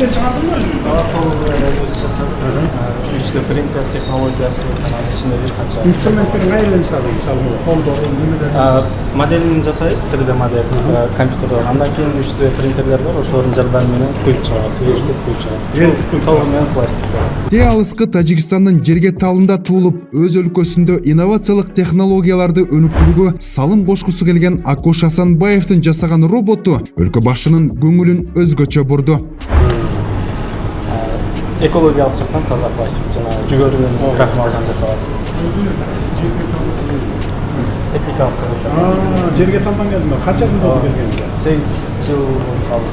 Биттен чыгардыңбы өзүңүз? Üçlü printer технологиясы içinde bir kança. Инструменттерин кайерден мисалы колдо немелер? Моделini жасайбыз, 3D модель компьютерден. Андан кийин 3D принтерлер бар, ошолордун жардамы менен кույуп чыгабыз, эритип кույуп чыгабыз. Толугу менен пластик. Те алыскы Тажикстандын жерге талында туулуп, өз өлкөсүндө инновациялык технологияларды өнүктүрүүгө салым кошкусу келген Акош Асанбаевдин жасаган роботу өлкө башчынын көңүлүн өзгөчө бурду. Экологиялык жактан таза пластик, жана жүгөрүнүн крахмалдан жасалат. Этикалык кыргыздан. Жерге талдан келдиңби? Канча жыл болду келгениңизге? 8 жыл калды.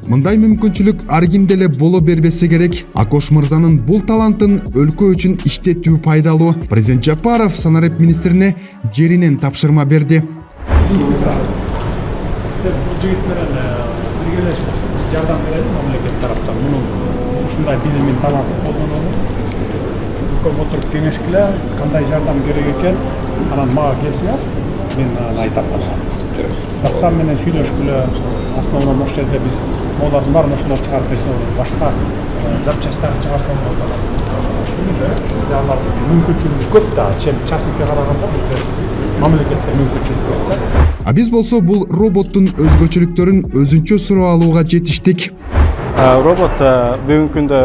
Мындай мүмкүнчүлүк ар кимде эле боло бербесе керек. Акош мырзанын бул талантын өлкө үчүн иштетүү пайдалуу. Президент Жапаров санарип министрине жеринен тапшырма берди. Жигит менен биргелешип биз жардам берели мамлекет тараптан. Мунун ушундай билимин талантын колдонууну өкмөт отуруп кеңешкиле, кандай жардам керек экен, анан мага келсеңер, мен айтам. Дастан менен сүйлөшкүлө, основном ошол жерде биз олардын баарын ошолор чыгарып берсе болот, башка запчасттарды чыгарсам болот. Бизде алардын мүмкүнчүлүгү көп да, частникке караганда бизде мамлекетте мүмкүнчүлүк көп да. А биз болсо бул роботтун өзгөчөлүктөрүн өзүнчө суроо алууга жетиштик. Робот бүгүнкү күндө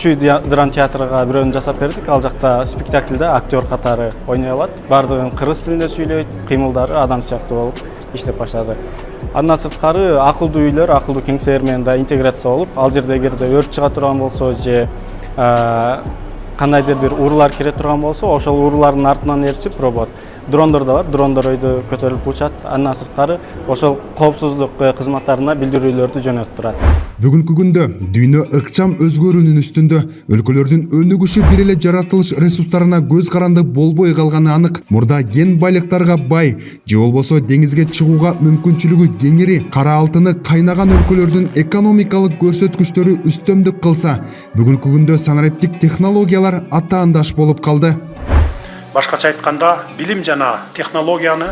Чүй драм театрга бирөөнү жасап бердик. Ал жакта спектакльде актер катары ойной алат. Бардыгын кыргыз тилинде сүйлөйт, кыймылдары адам сыяктуу болуп иштеп баштады. Андан сырткары акылдуу үйлөр, акылдуу кеңселер менен да интеграция болуп, ал жерде эгерде өрт чыга турган болсо же кандайдыр бир уруулар кире турган болсо, ошол уруулардын артынан ээрчип робот. Дрондор да бар, дрондор өйдө көтөрүлүп учат. Андан сырткары ошол коопсуздук кызматтарына билдирүүлөрдү жөнөтүп турат. Бүгүнкү күндө дүйнө ыкчам өзгөрүүнүн үстүндө, өлкөлөрдүн өнүгүшү бир эле жаратылыш ресурстарына көз каранды болбой калганы анык. Мурда ген байлыктарга бай, же болбосо деңизге чыгууга мүмкүнчүлүгү кеңири, кара алтыны кайнаган өлкөлөрдүн экономикалык көрсөткүчтөрү үстөмдүк кылса, бүгүнкү күндө санариптик технологиялар атаандаш болуп калды. Башкача айтканда, билим жана технологияны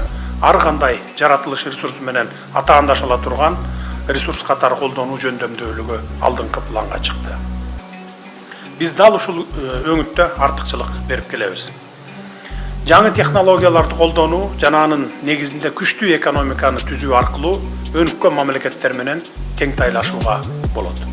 ар кандай жаратылыш ресурсу менен атаандаш ала турган ресурс катары колдонуу жөндөмдүүлүгү алдыңкы планга чыкты. Биз дал ушул өңүттө артыкчылык берип келебиз. Жаңы технологияларды колдонуу жана анын негизинде күчтүү экономиканы түзүү аркылуу өнүккөн мамлекеттер менен тең тайлашууга болот.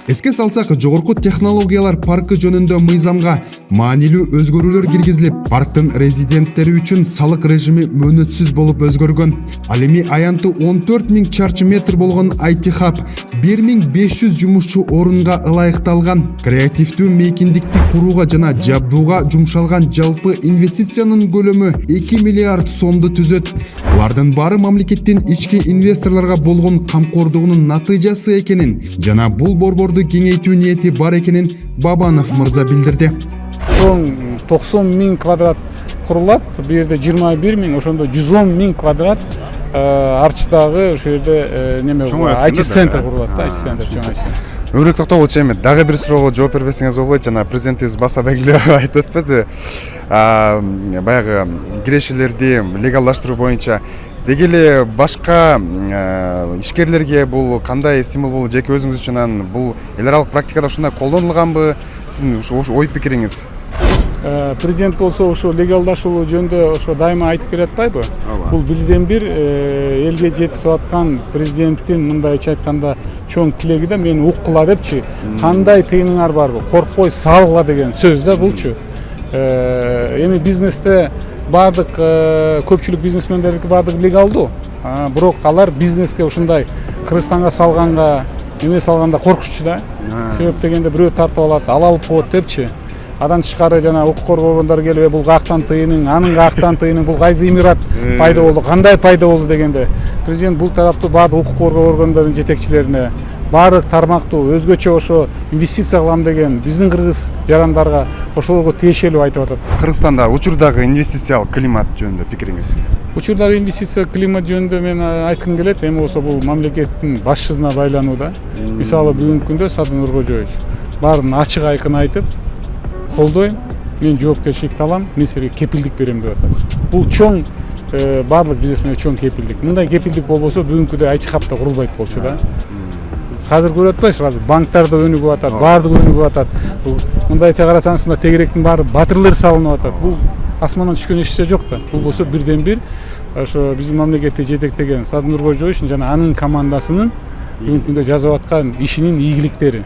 Эске салсак, жогорку технологиялар паркы жөнүндө мыйзамга маанилүү өзгөрүүлөр киргизилип, парктын резиденттери үчүн салык режими мөөнөтсүз болуп өзгөргөн. Ал эми аянты 14 000 чарчы метр болгон IT Hub 1500 жумушчу орунга ылайыкталган. Креативдүү мейкиндикти курууга жана жабдууга жумшалган жалпы инвестициянын көлөмү 2 миллиард сомду түзөт. Булардын баары мамлекеттин ички инвесторлорго болгон камкордугунун натыйжасы экенин жана бул борборду кеңейтүү ниети бар экенин Бабанов мырза билдирди. Чоң 90 000 квадрат курулат, бул жерде 21 000, ошондо 110 000 квадрат арчтагы ошол жерде неме IT центр курулат да, IT центр чоң IT. Өмүрбек Токтогулович, эми дагы бир суроого жооп бербесеңиз болбойт. Жана президентибиз баса белгилеп айтып өтпөдү. Баягы кирешелерди легалдаштыруу боюнча деги эле башка ишкерлерге бул кандай стимул болот, жеке өзүңүз үчүн бул эл аралык практикада ушундай колдонулганбы? Сиздин ой пикириңиз? Президент болсо ошо легалдашуу жөнүндө ошо дайыма айтып келе атпайбы? Бул бирден бир элге жетишип аткан президенттин мындайча айтканда чоң тилеги да, мени уккула депчи. Кандай тыйыныңар барбы? Коркпой салгыла деген сөз да булчу. Эми бизнесте бардык көпчүлүк бизнесмендердики бардыгы легалдуу. Бирок алар бизнеске ушундай Кыргызстанга салганга, эме салганда коркушчу да. Себеп дегенде бирөө тартып алат, алып коет депчи. Адан тышкары жана укук коргоо органдары келип, бул каяктан тыйының, анын каяктан тыйының, бул кайсы имират пайда болду, кандай пайда болду дегенде президент бул тараптуу баардык укук коргоо органдарынын жетекчилерине, баардык тармактуу өзгөчө ошо инвестиция кылам деген биздин кыргыз жарандарга ошолорго тиешелүү айтып атат. Кыргызстанда учурдагы инвестициялык климат жөнүндө пикириңиз? Учурдагы инвестиция климат жөнүндө мен айткым келет, эми болсо бул мамлекеттин башчысына байлануу да. Мисалы бүгүнкү күндө Садыр Нуркожоевич баарын ачык айкын айтып, колдойм, мен жоопкерчиликти алам, мен силерге кепилдик берем деп атат. Бул чоң баардык бизнесменге чоң кепилдик. Мындай кепилдик болбосо бүгүнкүдөй IT Hub да курулбайт болчу да. азыр көрүп атпайсызбы, азыр банктар да өнүгүп атат, баардыгы өнүгүп атат. Бул мындайча карасаңыз мына тегеректин баары батырлар салынып атат. Бул асмандан түшкөн эч нерсе жок да. Бул болсо бирден бир ошо биздин мамлекетти жетектеген Садыр Нуркожоевичтин жана анын командасынын бүгүнкү күндө жасап аткан ишинин ийгиликтери.